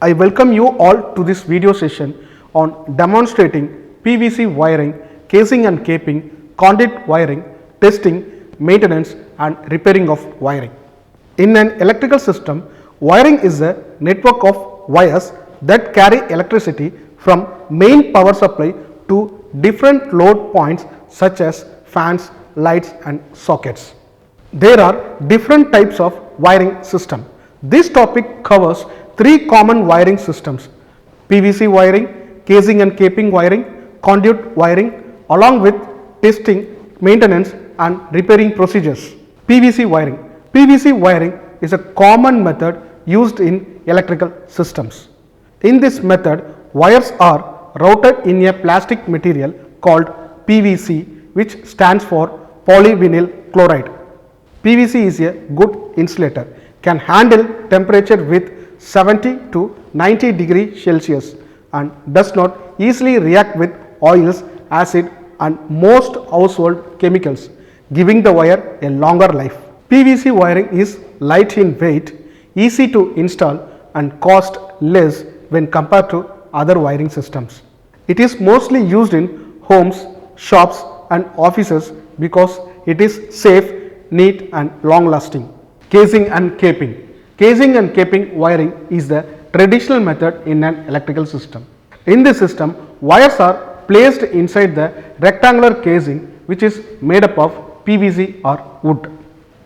I welcome you all to this video session on demonstrating PVC wiring, casing and caping, conduit wiring, testing, maintenance and repairing of wiring. In an electrical system, wiring is a network of wires that carry electricity from main power supply to different load points such as fans, lights and sockets. There are different types of wiring system. This topic covers three common wiring systems: PVC wiring, casing and caping wiring, conduit wiring, along with testing, maintenance and repairing procedures. PVC wiring. PVC wiring is a common method used in electrical systems. In this method, wires are routed in a plastic material called PVC, which stands for polyvinyl chloride. PVC is a good insulator, can handle temperature with 70 to 90 degrees Celsius and does not easily react with oils, acid and most household chemicals, giving the wire a longer life. PVC wiring is light in weight, easy to install and cost less when compared to other wiring systems. It is mostly used in homes, shops and offices because it is safe, neat and long lasting. Casing and caping. Casing and caping wiring is the traditional method in an electrical system. In this system, wires are placed inside the rectangular casing which is made up of PVC or wood.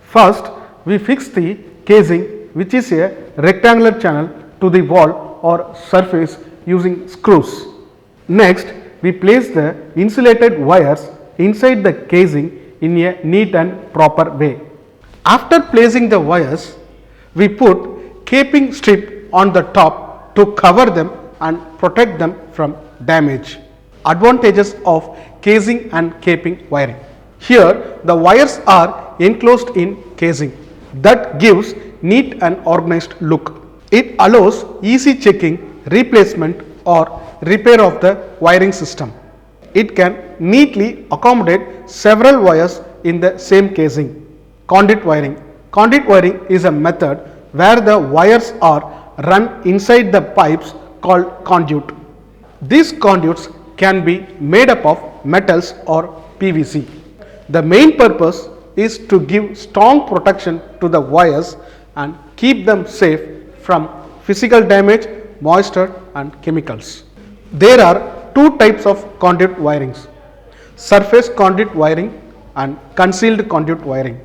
First, we fix the casing, which is a rectangular channel, to the wall or surface using screws. Next, we place the insulated wires inside the casing in a neat and proper way. After placing the wires, we put caping strip on the top to cover them and protect them from damage. Advantages of casing and caping wiring. Here, the wires are enclosed in casing. That gives neat and organized look. It allows easy checking, replacement or repair of the wiring system. It can neatly accommodate several wires in the same casing. Conduit wiring. Conduit wiring is a method where the wires are run inside the pipes called conduit. These conduits can be made up of metals or PVC. The main purpose is to give strong protection to the wires and keep them safe from physical damage, moisture and chemicals. There are two types of conduit wirings: surface conduit wiring and concealed conduit wiring.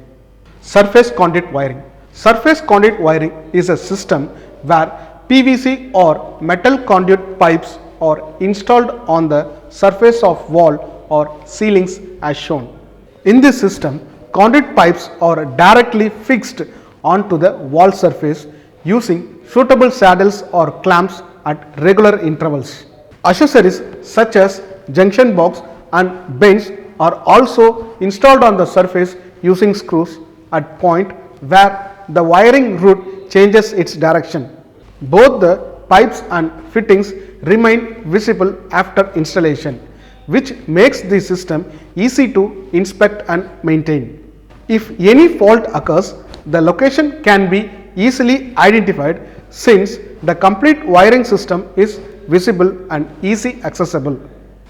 Surface conduit wiring. Surface conduit wiring is a system where PVC or metal conduit pipes are installed on the surface of wall or ceilings as shown. In this system, conduit pipes are directly fixed onto the wall surface using suitable saddles or clamps at regular intervals. Accessories such as junction box and bends are also installed on the surface using screws at point where the wiring route changes its direction. Both the pipes and fittings remain visible after installation, which makes the system easy to inspect and maintain. If any fault occurs, the location can be easily identified since the complete wiring system is visible and easy accessible.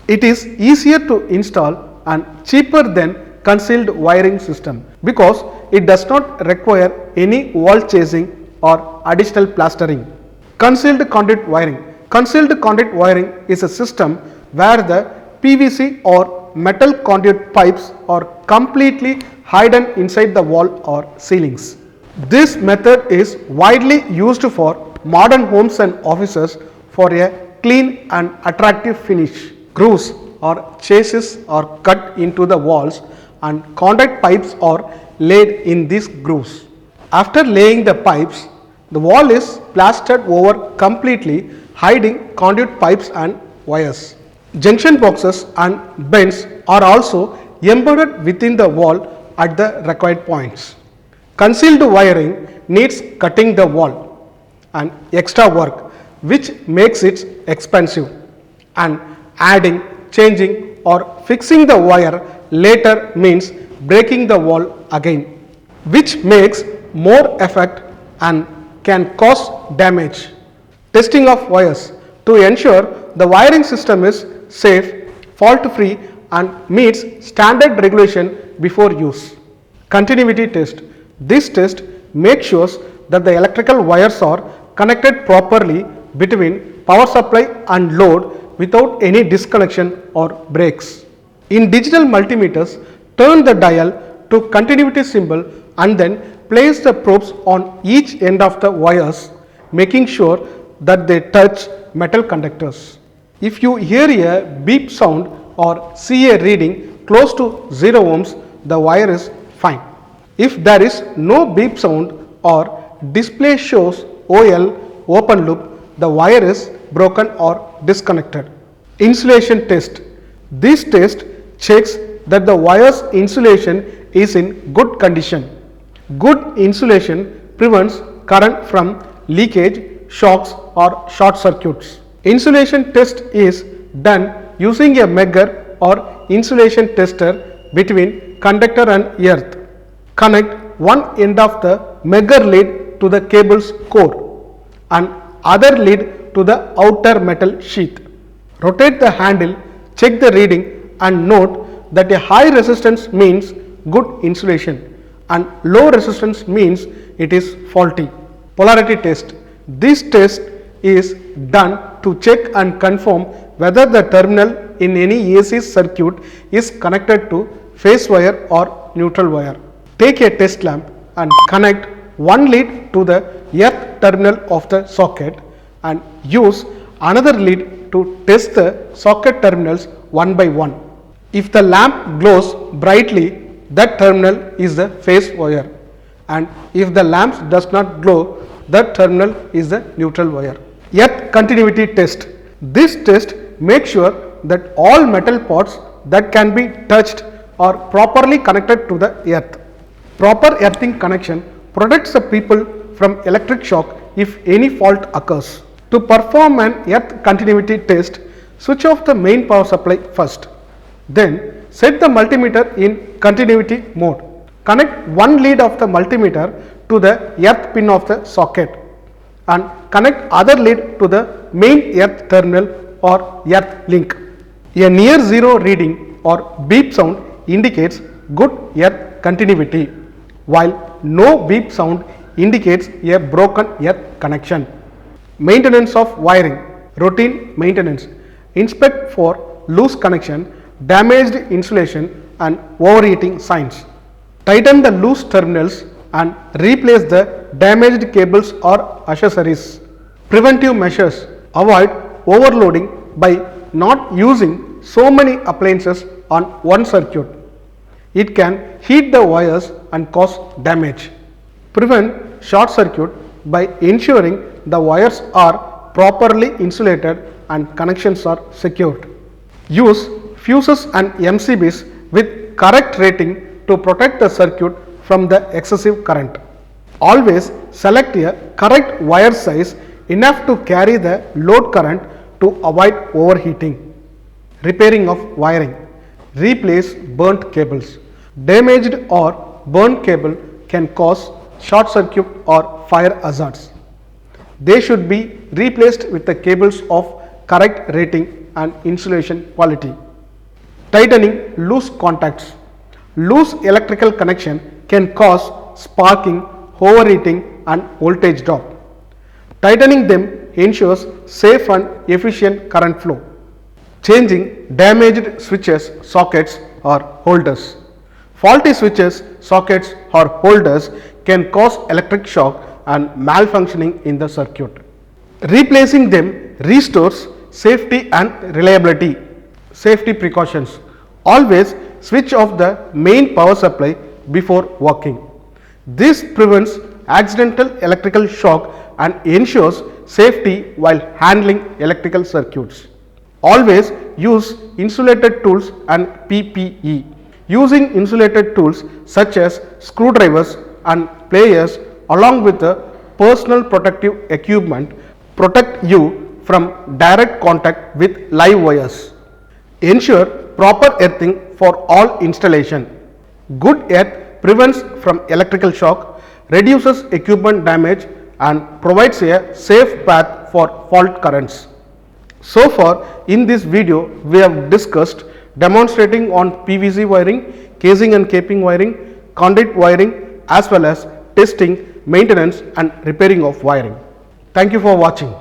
It is easier to install and cheaper than concealed wiring system because it does not require any wall chasing or additional plastering. Concealed conduit wiring. Concealed conduit wiring is a system where the PVC or metal conduit pipes are completely hidden inside the wall or ceilings. This method is widely used for modern homes and offices for a clean and attractive finish. Grooves or chases are cut into the walls and conduit pipes are laid in these grooves. After laying the pipes, the wall is plastered over completely, hiding conduit pipes and wires. Junction boxes and bends are also embedded within the wall at the required points. Concealed wiring needs cutting the wall and extra work, which makes it expensive, and adding, changing or fixing the wire later means breaking the wall again, which makes more effort and can cause damage. Testing of wires to ensure the wiring system is safe, fault-free and meets standard regulation before use. Continuity test. This test makes sure that the electrical wires are connected properly between power supply and load without any disconnection or breaks. In digital multimeters, turn the dial to continuity symbol and then place the probes on each end of the wires, making sure that they touch metal conductors. If you hear a beep sound or see a reading close to 0 ohms, the wire is fine. If there is no beep sound or display shows OL open loop, the wire is broken or disconnected. Insulation test. This test checks that the wire's insulation is in good condition. Good insulation prevents current from leakage, shocks or short circuits. Insulation test is done using a megger or insulation tester between conductor and earth. Connect one end of the megger lead to the cable's core and other lead to the outer metal sheath. Rotate the handle, check the reading and note that a high resistance means good insulation and low resistance means it is faulty. Polarity test. This test is done to check and confirm whether the terminal in any AC circuit is connected to phase wire or neutral wire. Take a test lamp and connect one lead to the earth terminal of the socket and use another lead to test the socket terminals one by one. If the lamp glows brightly, that terminal is the phase wire, and if the lamp does not glow, that terminal is the neutral wire. Earth continuity test. This test makes sure that all metal parts that can be touched are properly connected to the earth. Proper earthing connection protects the people from electric shock if any fault occurs. To perform an earth continuity test, switch off the main power supply first. Then set the multimeter in continuity mode. Connect one lead of the multimeter to the earth pin of the socket and connect other lead to the main earth terminal or earth link. A near zero reading or beep sound indicates good earth continuity, while no beep sound indicates a broken earth connection. Maintenance of wiring. Routine maintenance. Inspect for loose connection, damaged insulation and overheating signs. Tighten the loose terminals and replace the damaged cables or accessories. Preventive measures. Avoid overloading by not using so many appliances on one circuit. It can heat the wires and cause damage. Prevent short circuit by ensuring the wires are properly insulated and connections are secured. Use fuses and MCBs with correct rating to protect the circuit from the excessive current. Always select a correct wire size enough to carry the load current to avoid overheating. Repairing of wiring. Replace burnt cables. Damaged or burnt cable can cause short circuit or fire hazards. They should be replaced with the cables of correct rating and insulation quality. Tightening loose contacts. Loose electrical connection can cause sparking, overheating and voltage drop. Tightening them ensures safe and efficient current flow. Changing damaged switches, sockets or holders. Faulty switches, sockets or holders can cause electric shock and malfunctioning in the circuit. Replacing them restores safety and reliability. Safety precautions. Always switch off the main power supply before working. This prevents accidental electrical shock and ensures safety while handling electrical circuits. Always use insulated tools and PPE. Using insulated tools such as screwdrivers and pliers along with the personal protective equipment protect you from direct contact with live wires. Ensure proper earthing for all installation. Good earth prevents from electrical shock, reduces equipment damage and provides a safe path for fault currents. So far in this video we have discussed demonstrating on PVC wiring, casing and caping wiring, conduit wiring as well as testing, maintenance and repairing of wiring. Thank you for watching.